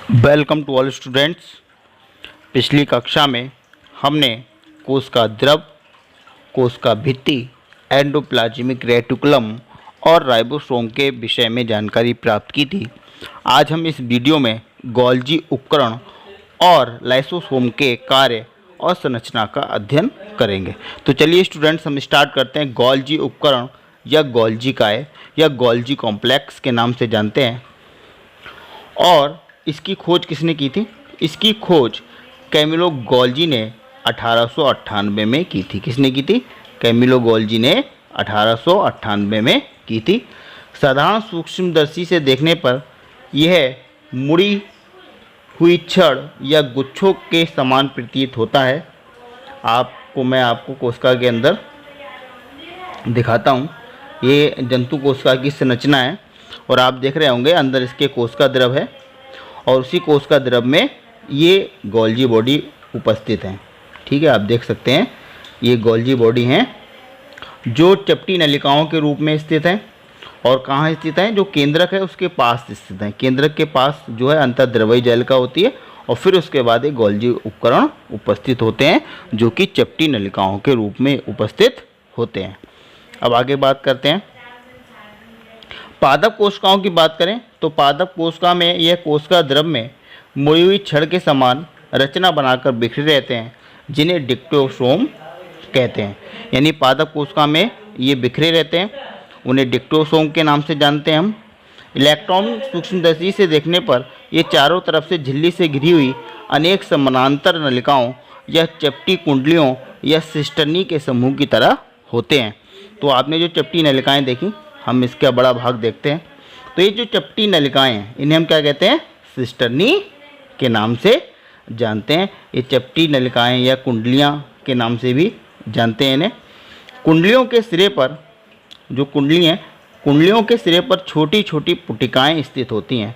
Welcome to all students. पिछली कक्षा में हमने कोशिका द्रव, कोशिका भित्ति, एंडोप्लाज्मिक रेटिकुलम और राइबोसोम के विषय में जानकारी प्राप्त की थी। आज हम इस वीडियो में गोल्जी उपकरण और लाइसोसोम के कार्य और संरचना का अध्ययन करेंगे। तो चलिए स्टूडेंट्स, हम स्टार्ट करते हैं। गोल्जी उपकरण या गोल्जी काय या गोल्जी कॉम्प्लेक्स के नाम से जानते हैं। और इसकी खोज किसने की थी? इसकी खोज कैमिलो गोल्जी ने 1898 में की थी। किसने की थी? कैमिलो गोल्जी ने 1898 में की थी। साधारण सूक्ष्मदर्शी से देखने पर यह मुड़ी हुई छड़ या गुच्छों के समान प्रतीत होता है। मैं आपको कोशिका के अंदर दिखाता हूँ। ये जंतु कोशिका की संरचना है और आप देख रहे होंगे अंदर इसके कोशिका द्रव है और उसी कोशिका द्रव में ये गोल्जी बॉडी उपस्थित है। ठीक है, आप देख सकते हैं ये गोल्जी बॉडी हैं जो चपटी नलिकाओं के रूप में स्थित हैं। और कहाँ स्थित हैं? जो केंद्रक है उसके पास स्थित हैं। केंद्रक के पास जो है अंतर्द्रवई जालिका होती है और फिर उसके बाद एक गोल्जी उपकरण उपस्थित होते हैं जो कि चपटी नलिकाओं के रूप में उपस्थित होते हैं। अब आगे बात करते हैं। पादप कोशिकाओं की बात करें तो पादप कोशिका में यह कोशिका द्रव में मुड़ी हुई छड़ के समान रचना बनाकर बिखरे रहते हैं जिन्हें डिक्टोसोम कहते हैं। यानी पादप कोशिका में ये बिखरे रहते हैं, उन्हें डिक्टोसोम के नाम से जानते हैं हम। इलेक्ट्रॉन सूक्ष्मदर्शी से देखने पर ये चारों तरफ से झिल्ली से घिरी हुई अनेक समानांतर नलिकाओं या चपटी कुंडलियों या सिस्टर्नी के समूह की तरह होते हैं। तो आपने जो चपटी नलिकाएं देखी, हम इसका बड़ा भाग देखते हैं। तो ये जो चपटी नलिकाएं हैं इन्हें हम क्या कहते हैं? सिस्टर्नी के नाम से जानते हैं। ये चपटी नलिकाएं या कुंडलियां के नाम से भी जानते हैं इन्हें। कुंडलियों के सिरे पर जो कुंडली हैं, कुंडलियों के सिरे पर छोटी छोटी पुटिकाएं स्थित होती हैं।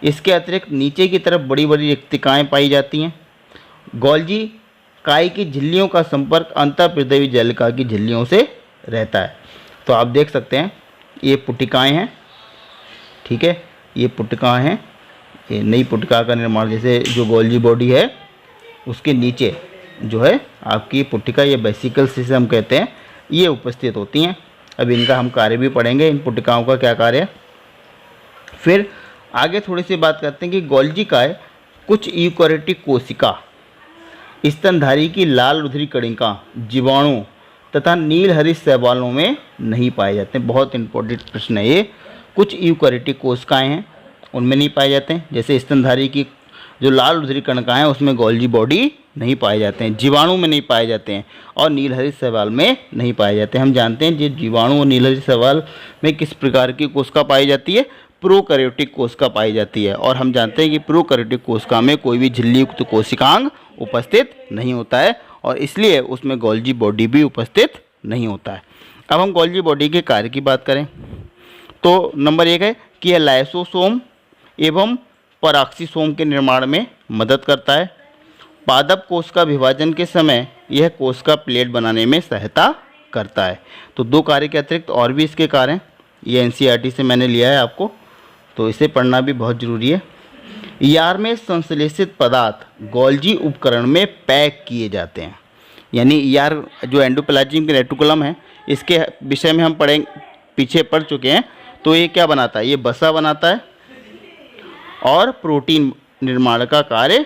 इसके अतिरिक्त नीचे की तरफ बड़ी बड़ी रिक्तिकाएँ पाई जाती हैं। गोल्जी काय की झिल्लियों का संपर्क अंतःहृदयी जालिका की झिल्लियों से रहता है। तो आप देख सकते हैं ये पुटिकाएं हैं। ठीक है, ये पुटिकाएं हैं। ये नई पुटिका का निर्माण, जैसे जो गोल्जी बॉडी है उसके नीचे जो है आपकी पुटिका, ये वेसिकल्स जिसे हम कहते हैं, ये उपस्थित होती हैं। अब इनका हम कार्य भी पढ़ेंगे, इन पुटिकाओं का क्या कार्य है। फिर आगे थोड़ी सी बात करते हैं कि गोल्जी काय कुछ यूकैरियोटिक कोशिका, स्तनधारी की लाल रुधिरी कणिका, जीवाणु तथा नील हरित शैवालों में नहीं पाए जाते हैं। बहुत इंपॉर्टेंट प्रश्न है ये। कुछ यूकैरियोटिक कोशिकाएं हैं उनमें नहीं पाए जाते हैं, जैसे स्तनधारी की जो लाल रुधिरी कणिकाएं हैं उसमें गोल्जी बॉडी नहीं पाए जाते हैं, जीवाणु में नहीं पाए जाते हैं और नील हरित शैवाल में नहीं पाए जाते हैं। हम जानते हैं जो जीवाणु और नील हरित शैवाल में किस प्रकार की कोशिका पाई जाती है? प्रोकैरियोटिक कोशिका पाई जाती है। और हम जानते हैं कि प्रोकैरियोटिक कोशिका में कोई भी झिल्ली युक्त कोशिकांग उपस्थित नहीं होता है और इसलिए उसमें गोल्जी बॉडी भी उपस्थित नहीं होता है। अब हम गोल्जी बॉडी के कार्य की बात करें तो नंबर 1 है कि यह लाइसोसोम एवं पराक्सीसोम के निर्माण में मदद करता है। पादप कोशिका विभाजन के समय यह कोशिका प्लेट बनाने में सहायता करता है। तो 2 कार्य के अतिरिक्त और भी इसके कार्य हैं। ये एनसीईआरटी से मैंने लिया है आपको, तो इसे पढ़ना भी बहुत ज़रूरी है। ईआर में संश्लेषित पदार्थ गोल्जी उपकरण में पैक किए जाते हैं। यानी ईआर जो एंडोप्लाज्मिक रेटिकुलम है इसके विषय में हम पीछे पढ़ चुके हैं। तो ये क्या बनाता है? ये वसा बनाता है और प्रोटीन निर्माण का कार्य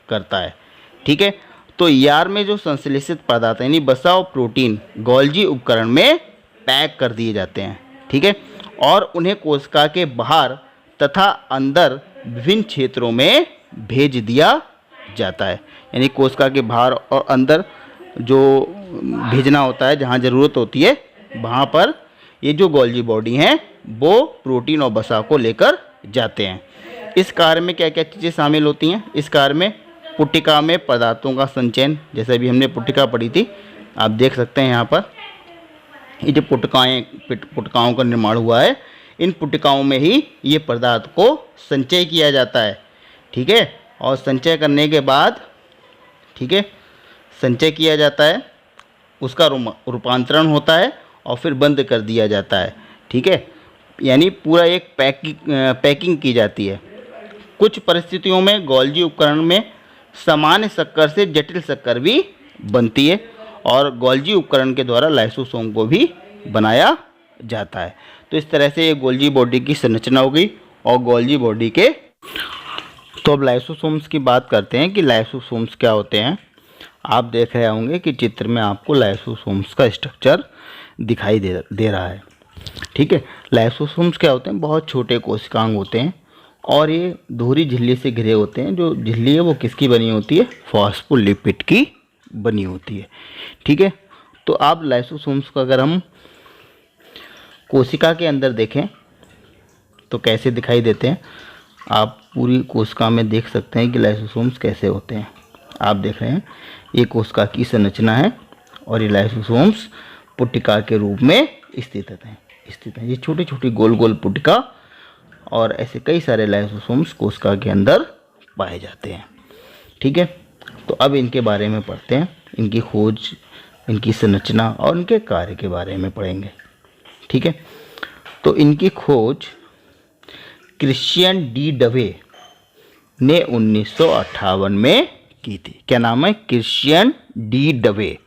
करता है। ठीक है, तो ईआर में जो संश्लेषित पदार्थ यानी वसा और प्रोटीन गोल्जी उपकरण में पैक कर दिए जाते हैं। ठीक है, और उन्हें कोशिका के बाहर तथा अंदर विभिन्न क्षेत्रों में भेज दिया जाता है। यानी कोशिका के बाहर और अंदर जो भेजना होता है, जहाँ ज़रूरत होती है वहाँ पर ये जो गोल्जी बॉडी हैं वो प्रोटीन और वसा को लेकर जाते हैं। इस कार्य में क्या क्या चीज़ें शामिल होती हैं? इस कार्य में पुटिका में पदार्थों का संचयन, जैसे अभी हमने पुटिका पढ़ी थी, आप देख सकते हैं यहाँ पर ये जो पुटिकाओं का निर्माण हुआ है, इन पुटिकाओं में ही ये पदार्थ को संचय किया जाता है। ठीक है, और संचय करने के बाद, ठीक है, संचय किया जाता है, उसका रूपांतरण होता है और फिर बंद कर दिया जाता है। ठीक है, यानी पूरा एक पैकिंग की जाती है। कुछ परिस्थितियों में गोल्जी उपकरण में सामान्य शक्कर से जटिल शक्कर भी बनती है और गोल्जी उपकरण के द्वारा लाइसोसोम को भी बनाया जाता है। तो इस तरह से ये गोल्जी बॉडी की संरचना हो गई और गोल्जी बॉडी के। तो अब लाइसोसोम्स की बात करते हैं कि लाइसोसोम्स क्या होते हैं। आप देख रहे होंगे कि चित्र में आपको लाइसोसोम्स का स्ट्रक्चर दिखाई दे रहा है। ठीक है, लाइसोसोम्स क्या होते हैं, बहुत छोटे कोशिकांग होते हैं और ये दोहरी झिल्ली से घिरे होते हैं। जो झिल्ली है वो किसकी बनी होती है, फॉस्फोलिपिड की बनी होती है। ठीक है, तो आप लाइसोसोम्स को अगर हम कोशिका के अंदर देखें तो कैसे दिखाई देते हैं, आप पूरी कोशिका में देख सकते हैं कि लाइसोसोम्स कैसे होते हैं। आप देख रहे हैं ये कोशिका की संरचना है और ये लाइसोसोम्स पुटिका के रूप में स्थित हैं। ये छोटी छोटी गोल गोल पुटिका और ऐसे कई सारे लाइसोसोम्स कोशिका के अंदर पाए जाते हैं। ठीक है, तो अब इनके बारे में पढ़ते हैं, इनकी खोज, इनकी संरचना और इनके कार्य के बारे में पढ़ेंगे। ठीक है, तो इनकी खोज क्रिश्चियन डी डवे ने 1958 में की थी। क्या नाम है, क्रिश्चियन डी डवे।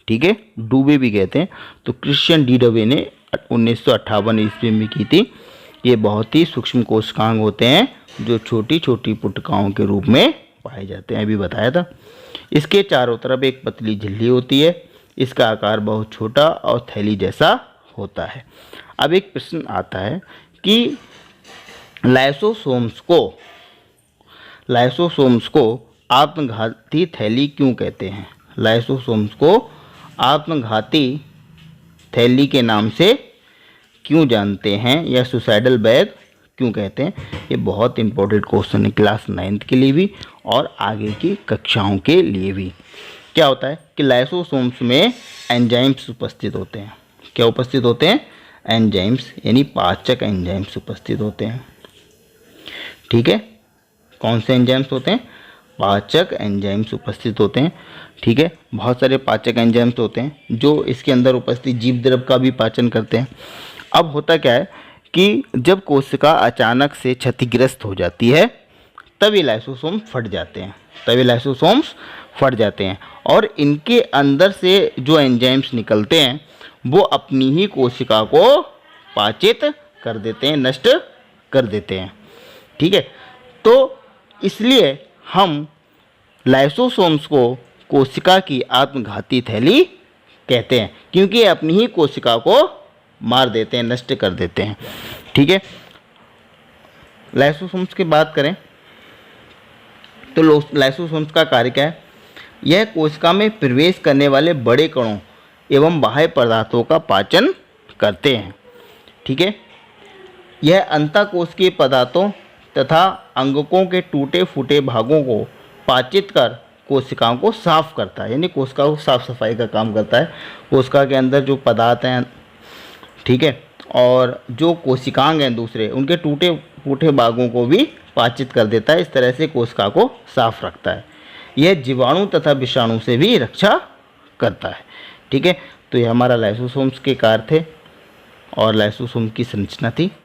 ठीक है, डूबे भी कहते हैं। तो क्रिश्चियन डी डवे ने 1958 ईस्वी में की थी। ये बहुत ही सूक्ष्म कोशिकांग होते हैं जो छोटी छोटी पुटिकाओं के रूप में पाए जाते हैं, अभी बताया था। इसके चारों तरफ एक पतली झिल्ली होती है। इसका आकार बहुत छोटा और थैली जैसा होता है। अब एक प्रश्न आता है कि लाइसोसोम्स को आत्मघाती थैली क्यों कहते हैं। लाइसोसोम्स को आत्मघाती थैली के नाम से क्यों जानते हैं या सुसाइडल बैग क्यों कहते हैं। ये बहुत इंपॉर्टेंट क्वेश्चन है क्लास 9th के लिए भी और आगे की कक्षाओं के लिए भी। क्या होता है कि लाइसोसोम्स में एंजाइम्स उपस्थित होते हैं। क्या उपस्थित होते हैं, एंजाइम्स, यानी पाचक एंजाइम्स उपस्थित होते हैं। ठीक है, कौन से एंजाइम्स होते हैं, पाचक एंजाइम्स उपस्थित होते हैं। ठीक है, बहुत सारे पाचक एंजाइम्स होते हैं जो इसके अंदर उपस्थित जीव द्रव का भी पाचन करते हैं। अब होता क्या है कि जब कोशिका अचानक से क्षतिग्रस्त हो जाती है तब ये लाइसोसोम फट जाते हैं और इनके अंदर से जो एंजाइम्स निकलते हैं वो अपनी ही कोशिका को पाचित कर देते हैं, नष्ट कर देते हैं। ठीक है, तो इसलिए हम लाइसोसोम्स को कोशिका की आत्मघाती थैली कहते हैं क्योंकि ये अपनी ही कोशिका को मार देते हैं, नष्ट कर देते हैं। ठीक है, लाइसोसोम्स की बात करें तो लाइसोसोम्स का कार्य क्या है, यह कोशिका में प्रवेश करने वाले बड़े कणों एवं बाह्य पदार्थों का पाचन करते हैं। ठीक है, यह अंतःकोशिकीय पदार्थों तथा अंगकों के टूटे फूटे भागों को पाचित कर कोशिकाओं को साफ करता है, यानी कोशिका को साफ सफाई का काम करता है। कोशिका के अंदर जो पदार्थ हैं, ठीक है, और जो कोशिकांग हैं दूसरे, उनके टूटे फूटे भागों को भी पाचित कर देता है। इस तरह से कोशिका को साफ रखता है। यह जीवाणु तथा विषाणु से भी रक्षा करता है। ठीक है, तो ये हमारा लाइसोसोम्स के कार्य थे और लाइसोसोम की संरचना थी।